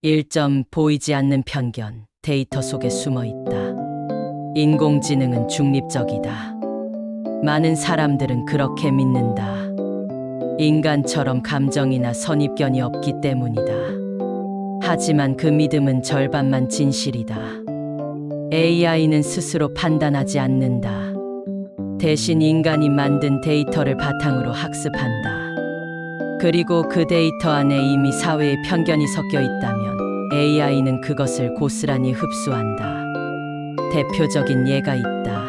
1점 보이지 않는 편견, 데이터 속에 숨어 있다. 인공지능은 중립적이다. 많은 사람들은 그렇게 믿는다. 인간처럼 감정이나 선입견이 없기 때문이다. 하지만 그 믿음은 절반만 진실이다. AI는 스스로 판단하지 않는다. 대신 인간이 만든 데이터를 바탕으로 학습한다. 그리고 그 데이터 안에 이미 사회의 편견이 섞여 있다면 AI는 그것을 고스란히 흡수한다. 대표적인 예가 있다.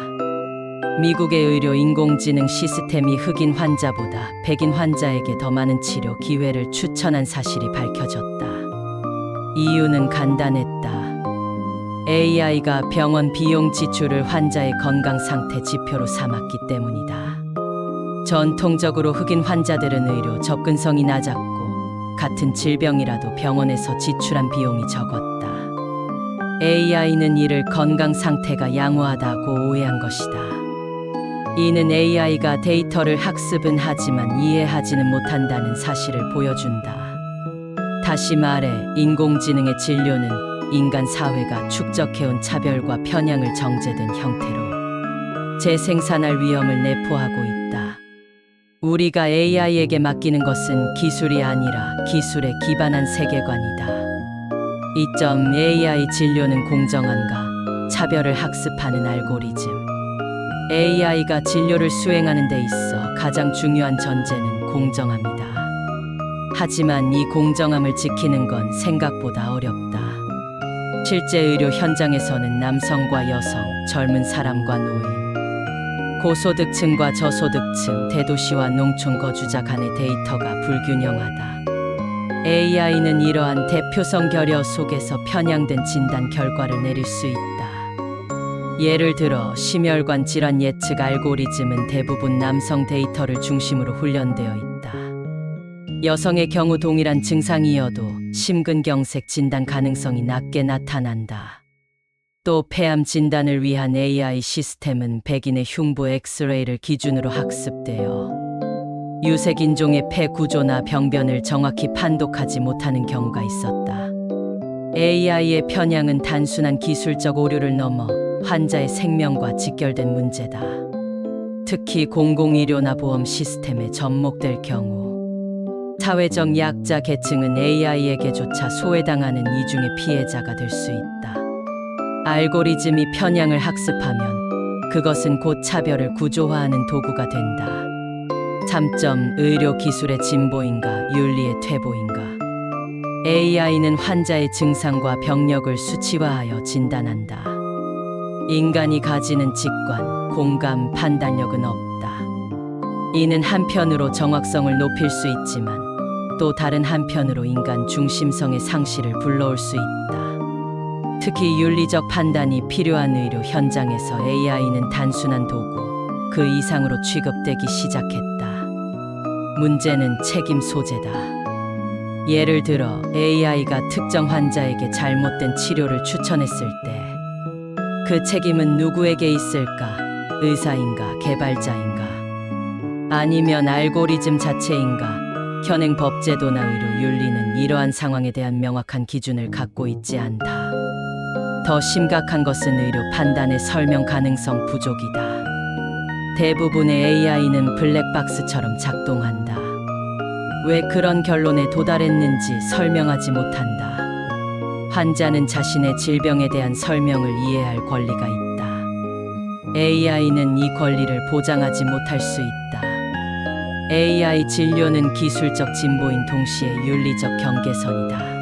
미국의 의료 인공지능 시스템이 흑인 환자보다 백인 환자에게 더 많은 치료 기회를 추천한 사실이 밝혀졌다. 이유는 간단했다. AI가 병원 비용 지출을 환자의 건강 상태 지표로 삼았기 때문이다. 전통적으로 흑인 환자들은 의료 접근성이 낮았고 같은 질병이라도 병원에서 지출한 비용이 적었다. AI는 이를 건강 상태가 양호하다고 오해한 것이다. 이는 AI가 데이터를 학습은 하지만 이해하지는 못한다는 사실을 보여준다. 다시 말해 인공지능의 진료는 인간 사회가 축적해온 차별과 편향을 정제된 형태로 재생산할 위험을 내포하고 있다. 우리가 AI에게 맡기는 것은 기술이 아니라 기술에 기반한 세계관이다. 이점 AI 진료는 공정한가? 차별을 학습하는 알고리즘. AI가 진료를 수행하는 데 있어 가장 중요한 전제는 공정함이다. 하지만 이 공정함을 지키는 건 생각보다 어렵다. 실제 의료 현장에서는 남성과 여성, 젊은 사람과 노인, 고소득층과 저소득층, 대도시와 농촌 거주자 간의 데이터가 불균형하다. AI는 이러한 대표성 결여 속에서 편향된 진단 결과를 내릴 수 있다. 예를 들어 심혈관 질환 예측 알고리즘은 대부분 남성 데이터를 중심으로 훈련되어 있다. 여성의 경우 동일한 증상이어도 심근경색 진단 가능성이 낮게 나타난다. 또 폐암 진단을 위한 AI 시스템은 백인의 흉부 엑스레이를 기준으로 학습되어 유색인종의 폐 구조나 병변을 정확히 판독하지 못하는 경우가 있었다. AI의 편향은 단순한 기술적 오류를 넘어 환자의 생명과 직결된 문제다. 특히 공공의료나 보험 시스템에 접목될 경우 사회적 약자 계층은 AI에게조차 소외당하는 이중의 피해자가 될 수 있다. 알고리즘이 편향을 학습하면 그것은 곧 차별을 구조화하는 도구가 된다. 3점 의료 기술의 진보인가 윤리의 퇴보인가? AI는 환자의 증상과 병력을 수치화하여 진단한다. 인간이 가지는 직관, 공감, 판단력은 없다. 이는 한편으로 정확성을 높일 수 있지만 또 다른 한편으로 인간 중심성의 상실을 불러올 수 있다. 특히 윤리적 판단이 필요한 의료 현장에서 AI는 단순한 도구, 그 이상으로 취급되기 시작했다. 문제는 책임 소재다. 예를 들어 AI가 특정 환자에게 잘못된 치료를 추천했을 때 그 책임은 누구에게 있을까? 의사인가? 개발자인가? 아니면 알고리즘 자체인가? 현행 법제도나 의료 윤리는 이러한 상황에 대한 명확한 기준을 갖고 있지 않다. 더 심각한 것은 의료 판단의 설명 가능성 부족이다. 대부분의 AI는 블랙박스처럼 작동한다. 왜 그런 결론에 도달했는지 설명하지 못한다. 환자는 자신의 질병에 대한 설명을 이해할 권리가 있다. AI는 이 권리를 보장하지 못할 수 있다. AI 진료는 기술적 진보인 동시에 윤리적 경계선이다.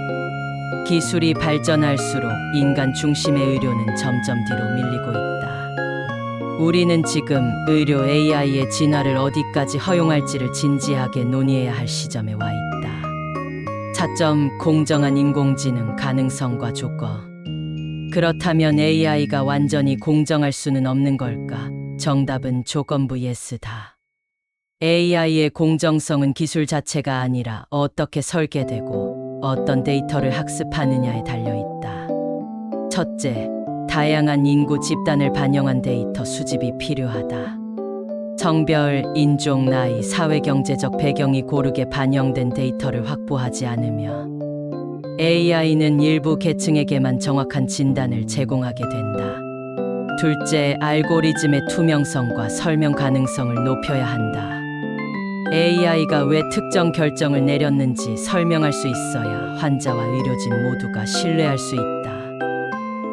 기술이 발전할수록 인간 중심의 의료는 점점 뒤로 밀리고 있다. 우리는 지금 의료 AI의 진화를 어디까지 허용할지를 진지하게 논의해야 할 시점에 와 있다. 4점 공정한 인공지능 가능성과 조건. 그렇다면 AI가 완전히 공정할 수는 없는 걸까? 정답은 조건부 예스다. AI의 공정성은 기술 자체가 아니라 어떻게 설계되고 어떤 데이터를 학습하느냐에 달려있다. 첫째, 다양한 인구 집단을 반영한 데이터 수집이 필요하다. 성별, 인종, 나이, 사회경제적 배경이 고르게 반영된 데이터를 확보하지 않으면 AI는 일부 계층에게만 정확한 진단을 제공하게 된다. 둘째, 알고리즘의 투명성과 설명 가능성을 높여야 한다. AI가 왜 특정 결정을 내렸는지 설명할 수 있어야 환자와 의료진 모두가 신뢰할 수 있다.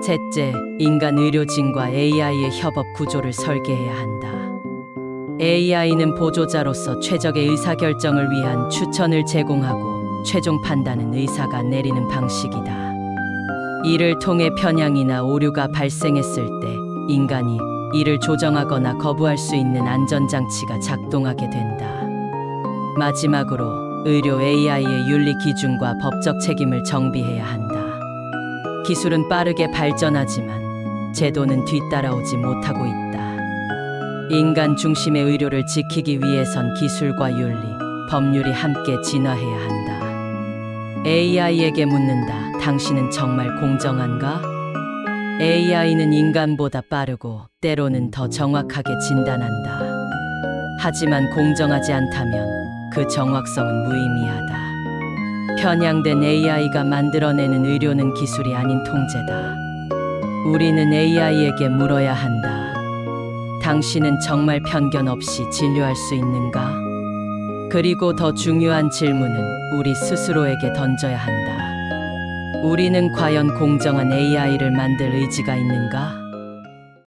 셋째, 인간 의료진과 AI의 협업 구조를 설계해야 한다. AI는 보조자로서 최적의 의사결정을 위한 추천을 제공하고 최종 판단은 의사가 내리는 방식이다. 이를 통해 편향이나 오류가 발생했을 때 인간이 이를 조정하거나 거부할 수 있는 안전장치가 작동하게 된다. 마지막으로 의료 AI의 윤리 기준과 법적 책임을 정비해야 한다. 기술은 빠르게 발전하지만 제도는 뒤따라오지 못하고 있다. 인간 중심의 의료를 지키기 위해선 기술과 윤리, 법률이 함께 진화해야 한다. AI에게 묻는다. 당신은 정말 공정한가? AI는 인간보다 빠르고 때로는 더 정확하게 진단한다. 하지만 공정하지 않다면 그 정확성은 무의미하다. 편향된 AI가 만들어내는 의료는 기술이 아닌 통제다. 우리는 AI에게 물어야 한다. 당신은 정말 편견 없이 진료할 수 있는가? 그리고 더 중요한 질문은 우리 스스로에게 던져야 한다. 우리는 과연 공정한 AI를 만들 의지가 있는가?